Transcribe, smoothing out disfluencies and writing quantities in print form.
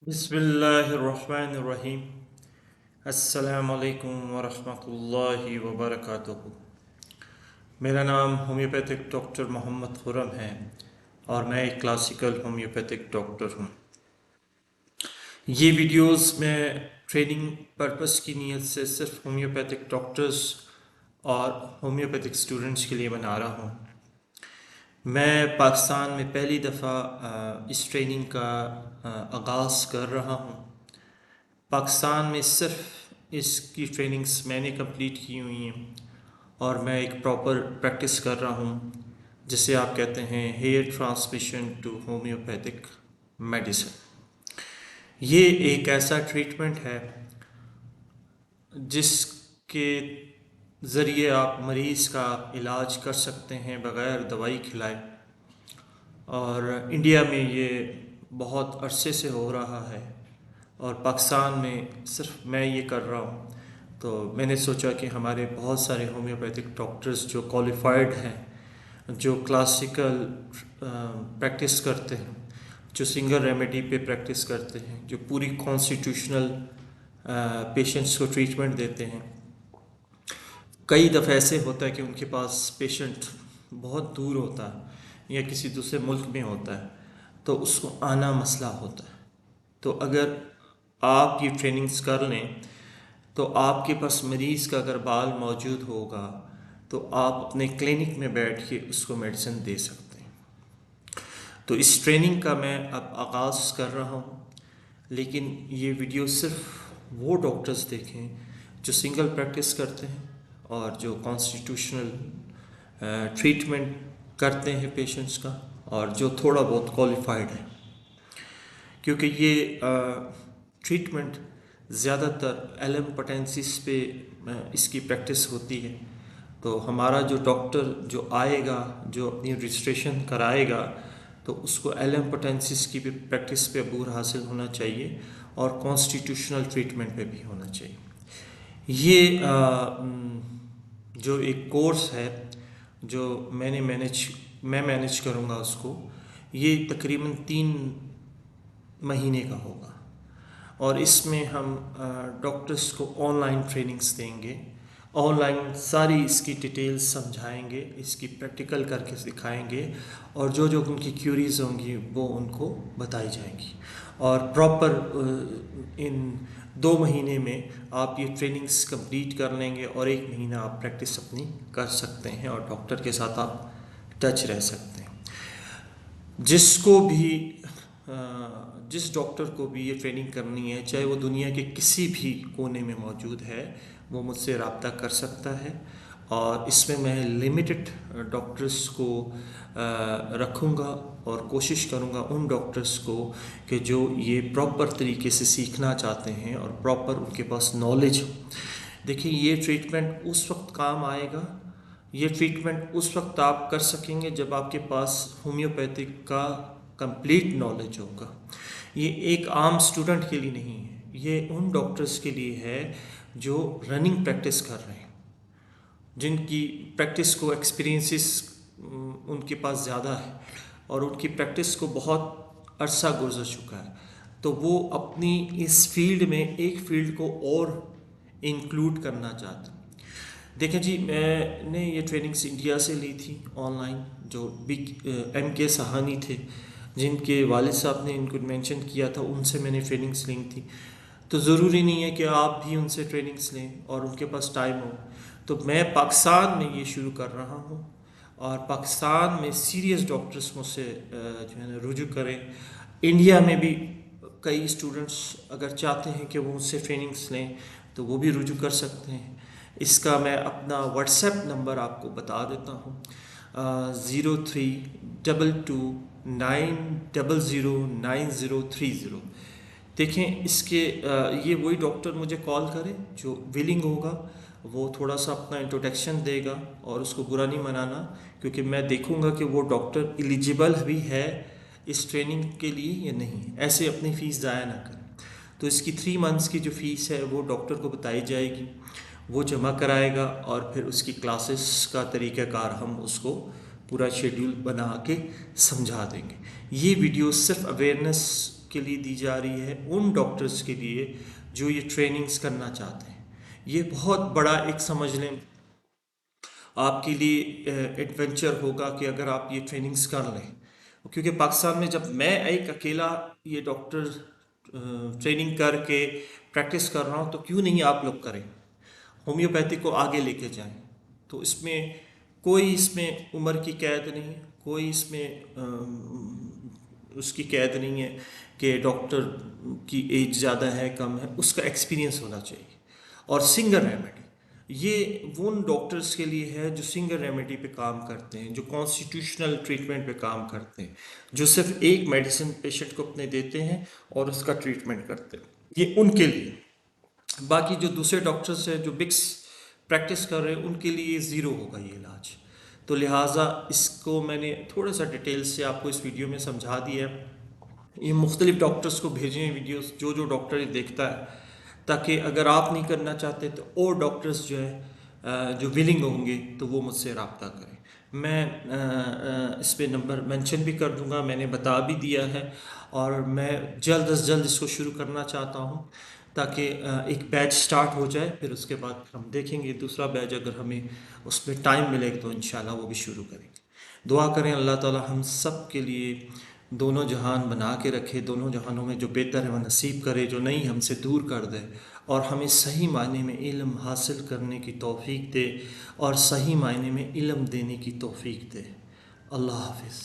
बिस्मिल्लाहिर्रहमानिर्रहीम। अस्सलामुअलैकुम वरहमतुल्लाहि वबरकातुहू। मेरा नाम होम्योपैथिक डॉक्टर मोहम्मद खुरम है और मैं एक क्लासिकल होम्योपैथिक डॉक्टर हूँ। ये वीडियोस मैं ट्रेनिंग पर्पस की नीयत से सिर्फ होम्योपैथिक डॉक्टर्स और होम्योपैथिक स्टूडेंट्स के लिए बना रहा हूँ। मैं पाकिस्तान में पहली दफ़ा इस ट्रेनिंग का आगाज़ कर रहा हूँ। पाकिस्तान में सिर्फ इसकी ट्रेनिंग्स मैंने कंप्लीट की हुई हैं और मैं एक प्रॉपर प्रैक्टिस कर रहा हूँ जिसे आप कहते हैं hair transmission to homeopathic medicine. ये एक ऐसा ट्रीटमेंट है जिसके ज़रिए आप मरीज़ का इलाज कर सकते हैं बग़ैर दवाई खिलाए, और इंडिया में ये बहुत अरसे से हो रहा है और पाकिस्तान में सिर्फ मैं ये कर रहा हूँ। तो मैंने सोचा कि हमारे बहुत सारे होम्योपैथिक डॉक्टर्स जो क्वालिफाइड हैं, जो क्लासिकल प्रैक्टिस करते हैं, जो सिंगल रेमेडी पे प्रैक्टिस करते हैं, जो पूरी कॉन्स्टिट्यूशनल पेशेंट्स को ट्रीटमेंट देते हैं। कई दफ़े ऐसे होता है कि उनके पास पेशेंट बहुत दूर होता है या किसी दूसरे मुल्क में होता है, तो उसको आना मसला होता है। तो अगर आप ये ट्रेनिंग्स कर लें तो आपके पास मरीज़ का अगर बाल मौजूद होगा तो आप अपने क्लिनिक में बैठ के उसको मेडिसिन दे सकते हैं। तो इस ट्रेनिंग का मैं अब आगाज़ कर रहा हूँ, लेकिन ये वीडियो सिर्फ वो डॉक्टर्स देखें जो सिंगल प्रैक्टिस करते हैं और जो कॉन्स्टिट्यूशनल ट्रीटमेंट करते हैं पेशेंट्स का, और जो थोड़ा बहुत क्वालिफाइड है, क्योंकि ये ट्रीटमेंट ज़्यादातर एलम पोटेंसिस पे इसकी प्रैक्टिस होती है। तो हमारा जो डॉक्टर जो आएगा, जो अपनी रजिस्ट्रेशन कराएगा, तो उसको एलम पोटेंसिस की भी प्रैक्टिस पे अबूर हासिल होना चाहिए और कॉन्स्टिट्यूशनल ट्रीटमेंट पे भी होना चाहिए। ये जो एक कोर्स है जो मैं मैनेज करूँगा उसको, ये तकरीबन 3 महीने का होगा और इसमें हम डॉक्टर्स को ऑनलाइन ट्रेनिंग्स देंगे। ऑनलाइन सारी इसकी डिटेल्स समझाएंगे, इसकी प्रैक्टिकल करके सिखाएंगे और जो जो उनकी क्यूरीज होंगी वो उनको बताई जाएंगी। और प्रॉपर इन 2 महीने में आप ये ट्रेनिंग्स कंप्लीट कर लेंगे और 1 महीना आप प्रैक्टिस अपनी कर सकते हैं और डॉक्टर के साथ आप टच रह सकते हैं। जिसको भी जिस डॉक्टर को भी ये ट्रेनिंग करनी है, चाहे वो दुनिया के किसी भी कोने में मौजूद है, वो मुझसे रब्ता कर सकता है। और इसमें मैं लिमिटेड डॉक्टर्स को रखूँगा और कोशिश करूँगा उन डॉक्टर्स को कि जो ये प्रॉपर तरीके से सीखना चाहते हैं और प्रॉपर उनके पास नॉलेज हो। देखिए, ये ट्रीटमेंट उस वक्त काम आएगा, ये ट्रीटमेंट उस वक्त आप कर सकेंगे जब आपके पास होम्योपैथिक का कंप्लीट नॉलेज होगा। ये एक आम स्टूडेंट के लिए नहीं है, ये उन डॉक्टर्स के लिए है जो रनिंग प्रैक्टिस कर रहे हैं, जिनकी प्रैक्टिस को एक्सपीरियंसेस उनके पास ज़्यादा है और उनकी प्रैक्टिस को बहुत अरसा गुजर चुका है। तो वो अपनी इस फील्ड में एक फील्ड को और इंक्लूड करना चाहते हैं। देखें जी, मैंने ये ट्रेनिंग्स इंडिया से ली थी ऑनलाइन, जो बिग MK सहानी थे, जिनके वालिद साहब ने इनको मेंशन किया था, उनसे मैंने ट्रेनिंग्स ली थी। तो ज़रूरी नहीं है कि आप भी उनसे ट्रेनिंग्स लें और उनके पास टाइम हो। तो मैं पाकिस्तान में ये शुरू कर रहा हूँ और पाकिस्तान में सीरियस डॉक्टर्स मुझसे जो है ना रुजू करें। इंडिया में भी कई स्टूडेंट्स अगर चाहते हैं कि वो मुझसे ट्रेनिंग्स लें तो वो भी रुजू कर सकते हैं। इसका मैं अपना व्हाट्सएप नंबर आपको बता देता हूँ, 0322909030। देखें, इसके ये वही डॉक्टर मुझे कॉल करे जो विलिंग होगा, वो थोड़ा सा अपना इंट्रोडक्शन देगा और उसको बुरा नहीं मनाना, क्योंकि मैं देखूंगा कि वो डॉक्टर एलिजिबल भी है इस ट्रेनिंग के लिए या नहीं। ऐसे अपनी फ़ीस ज़ाया ना करें। तो इसकी 3 मंथ्स की जो फ़ीस है वो डॉक्टर को बताई जाएगी, वो जमा कराएगा और फिर उसकी क्लासेस का तरीक़ाकार हम उसको पूरा शेड्यूल बना के समझा देंगे। ये वीडियो सिर्फ अवेयरनेस के लिए दी जा रही है, उन डॉक्टर्स के लिए जो ये ट्रेनिंग्स करना चाहते हैं। ये बहुत बड़ा एक समझ लें आपके लिए एडवेंचर होगा कि अगर आप ये ट्रेनिंग्स कर लें, क्योंकि पाकिस्तान में जब मैं एक अकेला ये डॉक्टर ट्रेनिंग करके प्रैक्टिस कर रहा हूँ, तो क्यों नहीं आप लोग करें, होम्योपैथी को आगे लेके जाएं। तो इसमें कोई इसमें उम्र की कैद नहीं है, कोई इसमें उसकी कैद नहीं है कि डॉक्टर की एज ज़्यादा है कम है, उसका एक्सपीरियंस होना चाहिए। और सिंगल रेमेडी ये वो उन डॉक्टर्स के लिए है जो सिंगल रेमेडी पे काम करते हैं, जो कॉन्स्टिट्यूशनल ट्रीटमेंट पे काम करते हैं, जो सिर्फ एक मेडिसिन पेशेंट को अपने देते हैं और उसका ट्रीटमेंट करते हैं, ये उनके लिए। बाकी जो दूसरे डॉक्टर्स हैं जो बिक्स प्रैक्टिस कर रहे हैं, उनके लिए ज़ीरो होगा ये इलाज। तो लिहाजा इसको मैंने थोड़ा सा डिटेल से आपको इस वीडियो में समझा दिया है। ये मुख्तलिफ डॉक्टर्स को भेजें वीडियोस, जो देखता है, ताकि अगर आप नहीं करना चाहते तो और डॉक्टर्स जो है जो विलिंग होंगे तो वो मुझसे रब्ता करें। मैं इस पे नंबर मेंशन भी कर दूंगा, मैंने बता भी दिया है, और मैं जल्द अज जल्द इसको शुरू करना चाहता हूँ ताकि एक बैच स्टार्ट हो जाए, फिर उसके बाद हम देखेंगे दूसरा बैच अगर हमें उसमें टाइम मिलेगा तो इंशाल्लाह वो भी शुरू करेंगे। दुआ करें अल्लाह ताला हम सब के लिए दोनों जहान बना के रखे, दोनों जहानों में जो बेहतर है वह नसीब करे, जो नहीं हमसे दूर कर दे, और हमें सही मायने में इल्म हासिल करने की तौफीक दे और सही मायने में इल्म देने की तौफीक दे। अल्लाह हाफिज़।